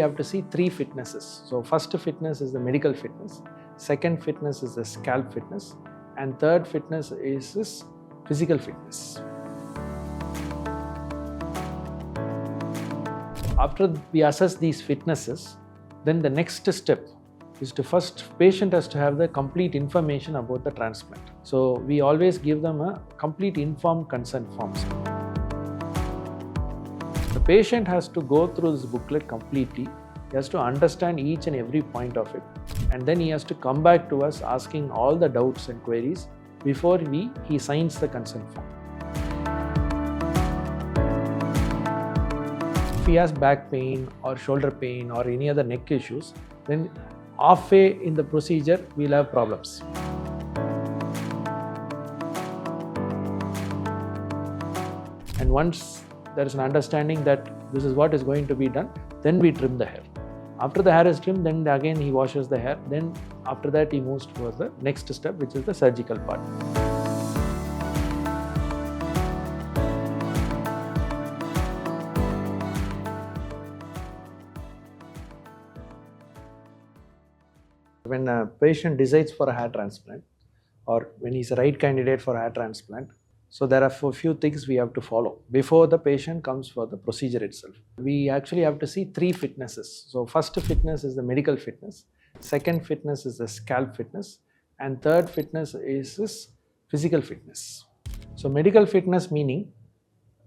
You have to see three fitnesses. So first fitness is the medical fitness, second fitness is the scalp fitness, and third fitness is this physical fitness. After we assess these fitnesses, then the next step is to first patient has to have the complete information about the transplant. So we always give them a complete informed consent forms. The patient has to go through this booklet completely. He has to understand each and every point of it, and then he has to come back to us asking all the doubts and queries before he signs the consent form. If he has back pain or shoulder pain or any other neck issues, then halfway in the procedure we'll have problems. And once there is an understanding that this is what is going to be done, then we trim the hair. After the hair is trimmed, then again he washes the hair. Then after that he moves towards the next step, which is the surgical part. When a patient decides for a hair transplant, or when he's the right candidate for a hair transplant, so there are a few things we have to follow before the patient comes for the procedure itself. We actually have to see three fitnesses. So first fitness is the medical fitness, second fitness is the scalp fitness, and third fitness is this physical fitness. So medical fitness meaning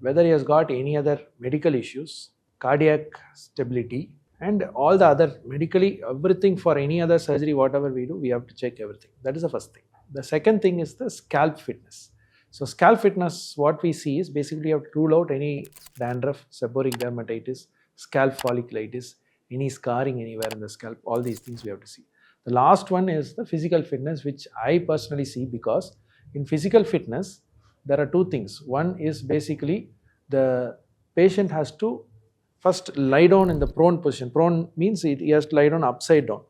whether he has got any other medical issues, cardiac stability, and all the other medically, everything for any other surgery, whatever we do, we have to check everything. That is the first thing. The second thing is the scalp fitness. So scalp fitness, what we see is basically you have to rule out any dandruff, seborrheic dermatitis, scalp folliculitis, any scarring anywhere in the scalp, all these things we have to see. The last one is the physical fitness, which I personally see, because in physical fitness, there are two things. One is basically the patient has to first lie down in the prone position. Prone means he has to lie down upside down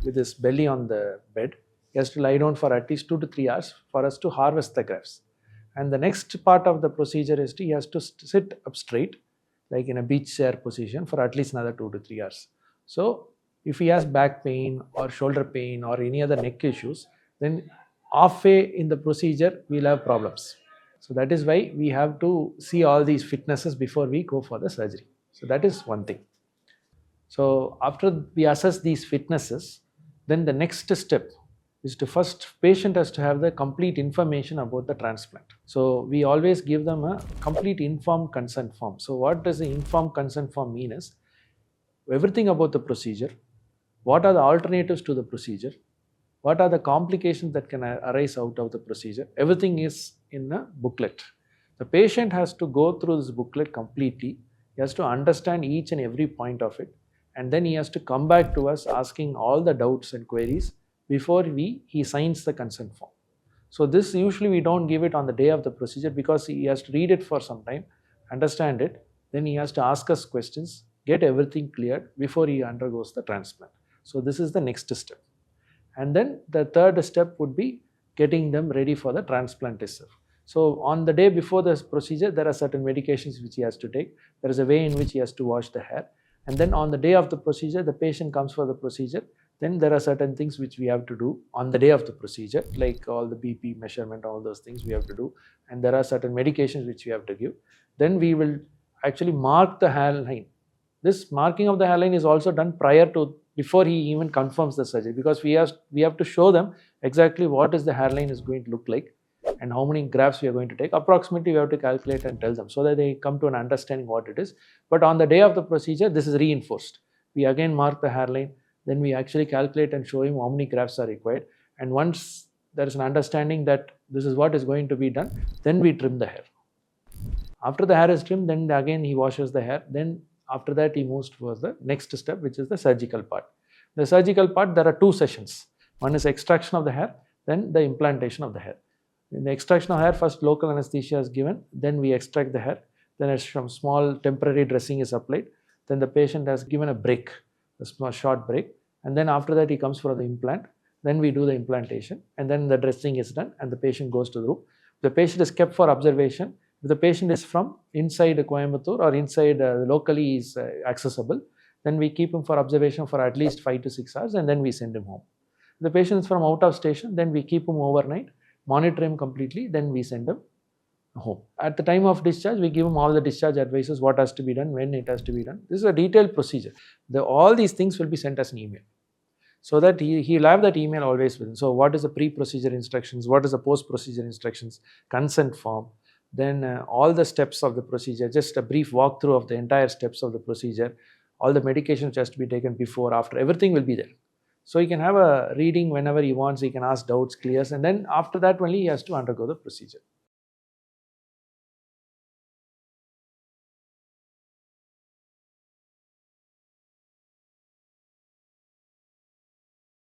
with his belly on the bed. He has to lie down for at least 2 to 3 hours for us to harvest the grafts. And the next part of the procedure is he has to sit up straight, like in a beach chair position, for at least another 2 to 3 hours. So if he has back pain or shoulder pain or any other neck issues, then halfway in the procedure we'll have problems. So that is why we have to see all these fitnesses before we go for the surgery. So that is one thing. So after we assess these fitnesses, then the next step is to first patient has to have the complete information about the transplant. So we always give them a complete informed consent form. So what does the informed consent form mean is everything about the procedure, what are the alternatives to the procedure, what are the complications that can arise out of the procedure, everything is in a booklet. The patient has to go through this booklet completely. He has to understand each and every point of it, and then he has to come back to us asking all the doubts and queries before he signs the consent form. So this usually we don't give it on the day of the procedure, because he has to read it for some time, understand it, then he has to ask us questions, get everything cleared before he undergoes the transplant. So this is the next step. And then the third step would be getting them ready for the transplant itself. So on the day before this procedure, there are certain medications which he has to take. There is a way in which he has to wash the hair. And then on the day of the procedure, the patient comes for the procedure. Then there are certain things which we have to do on the day of the procedure, like all the BP measurement, all those things we have to do. And there are certain medications which we have to give. Then we will actually mark the hairline. This marking of the hairline is also done before he even confirms the surgery, because we have to show them exactly what is the hairline is going to look like and how many grafts we are going to take. Approximately we have to calculate and tell them so that they come to an understanding what it is. But on the day of the procedure, this is reinforced. We again mark the hairline. Then we actually calculate and show him how many grafts are required. And once there is an understanding that this is what is going to be done, then we trim the hair. After the hair is trimmed, then again he washes the hair. Then after that he moves towards the next step, which is the surgical part. The surgical part, there are two sessions. One is extraction of the hair, then the implantation of the hair. In the extraction of hair, first local anesthesia is given, then we extract the hair, then some small temporary dressing is applied, then the patient has given a break, a small short break, and then after that he comes for the implant. Then we do the implantation, and then the dressing is done and the patient goes to the room. The patient is kept for observation. If the patient is from inside Coimbatore or inside locally is accessible, Then we keep him for observation for at least 5 to 6 hours, and then we send him home. If the patient is from out of station, then we keep him overnight, monitor him completely, then we send him home. At the time of discharge, we give him all the discharge advices, what has to be done, when it has to be done. This is a detailed procedure. All these things will be sent as an email, so that he'll have that email always with him. So what is the pre-procedure instructions, what is the post-procedure instructions, consent form, then all the steps of the procedure, just a brief walkthrough of the entire steps of the procedure, all the medication which has to be taken before, after, everything will be there. So he can have a reading whenever he wants, he can ask doubts, clears, and then after that only he has to undergo the procedure.